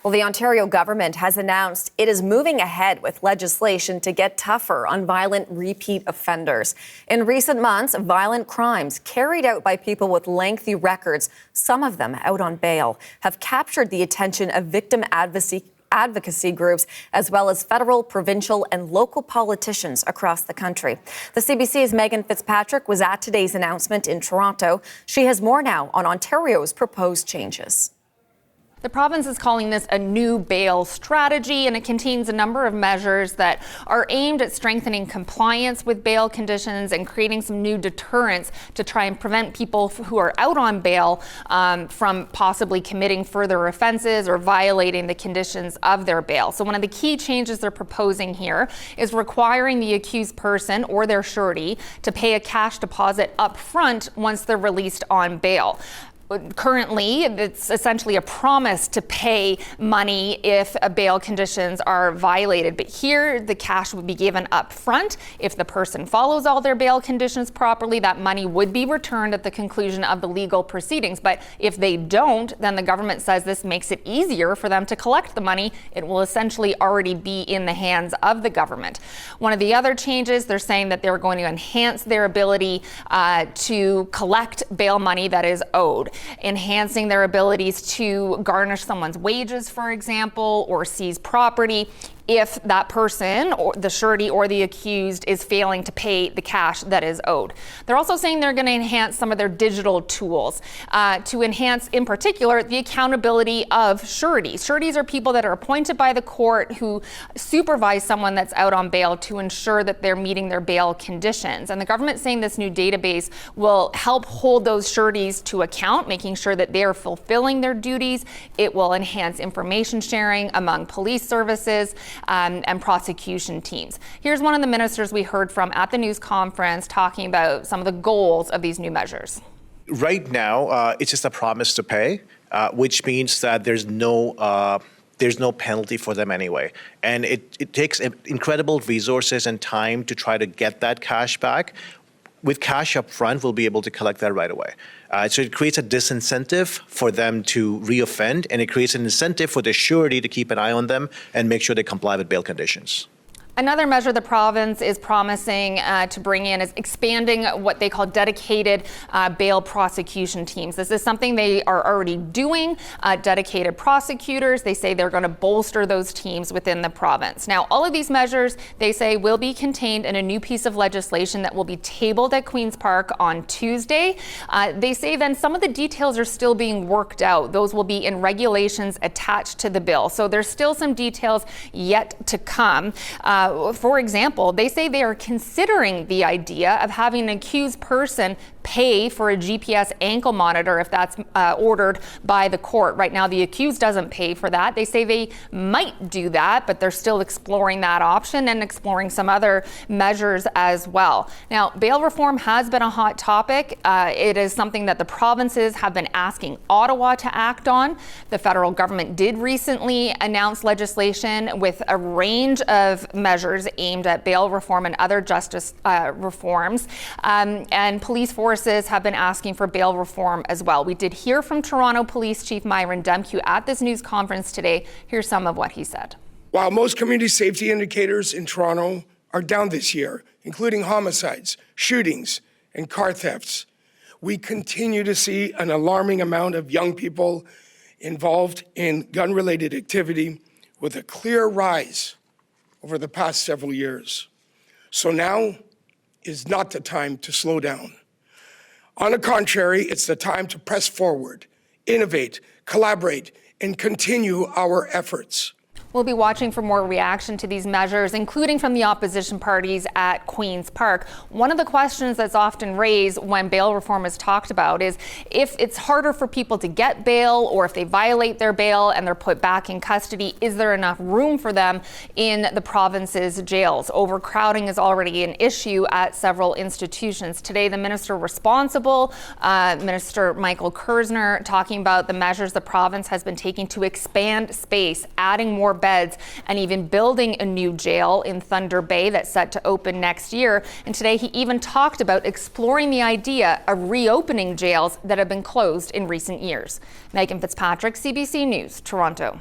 Well, the Ontario government has announced it is moving ahead with legislation to get tougher on violent repeat offenders. In recent months, violent crimes carried out by people with lengthy records, some of them out on bail, have captured the attention of victim advocacy groups, as well as federal, provincial and local politicians across the country. The CBC's Megan Fitzpatrick was at today's announcement in Toronto. She has more now on Ontario's proposed changes. The province is calling this a new bail strategy, and it contains a number of measures that are aimed at strengthening compliance with bail conditions and creating some new deterrence to try and prevent people who are out on bail from possibly committing further offenses or violating the conditions of their bail. So one of the key changes they're proposing here is requiring the accused person or their surety to pay a cash deposit up front once they're released on bail. Currently, it's essentially a promise to pay money if bail conditions are violated. But here, the cash would be given up front. If the person follows all their bail conditions properly, that money would be returned at the conclusion of the legal proceedings. But if they don't, then the government says this makes it easier for them to collect the money. It will essentially already be in the hands of the government. One of the other changes, they're saying that they're going to enhance their ability to collect bail money that is owed, enhancing their abilities to garnish someone's wages, for example, or seize property if that person or the surety or the accused is failing to pay the cash that is owed. They're also saying they're going to enhance some of their digital tools to enhance, in particular, the accountability of sureties. Sureties are people that are appointed by the court who supervise someone that's out on bail to ensure that they're meeting their bail conditions. And the government's saying this new database will help hold those sureties to account, making sure that they are fulfilling their duties. It will enhance information sharing among police services and prosecution teams. Here's one of the ministers we heard from at the news conference talking about some of the goals of these new measures. Right now, it's just a promise to pay, which means that there's no penalty for them anyway. And it takes incredible resources and time to try to get that cash back. With cash up front, we'll be able to collect that right away. So it creates a disincentive for them to reoffend, and it creates an incentive for the surety to keep an eye on them and make sure they comply with bail conditions. Another measure the province is promising to bring in is expanding what they call dedicated bail prosecution teams. This is something they are already doing, dedicated prosecutors. They say they're going to bolster those teams within the province. Now, all of these measures, they say, will be contained in a new piece of legislation that will be tabled at Queen's Park on Tuesday. They say then some of the details are still being worked out. Those will be in regulations attached to the bill. So there's still some details yet to come. For example, they say they are considering the idea of having an accused person pay for a GPS ankle monitor if that's ordered by the court. Right now, the accused doesn't pay for that. They say they might do that, but they're still exploring that option and exploring some other measures as well. Now, bail reform has been a hot topic. It is something that the provinces have been asking Ottawa to act on. The federal government did recently announce legislation with a range of measures aimed at bail reform and other justice reforms. And police forces have been asking for bail reform as well. We did hear from Toronto Police Chief Myron Demkew at this news conference today. Here's some of what he said. While most community safety indicators in Toronto are down this year, including homicides, shootings, and car thefts, we continue to see an alarming amount of young people involved in gun-related activity, with a clear rise over the past several years. So now is not the time to slow down. On the contrary, it's the time to press forward, innovate, collaborate, and continue our efforts. We'll be watching for more reaction to these measures, including from the opposition parties at Queen's Park. One of the questions that's often raised when bail reform is talked about is if it's harder for people to get bail, or if they violate their bail and they're put back in custody, is there enough room for them in the province's jails? Overcrowding is already an issue at several institutions. Today, the minister responsible, Minister Michael Kersner, talking about the measures the province has been taking to expand space, adding more beds, and even building a new jail in Thunder Bay that's set to open next year. And today he even talked about exploring the idea of reopening jails that have been closed in recent years. Megan Fitzpatrick, CBC News, Toronto.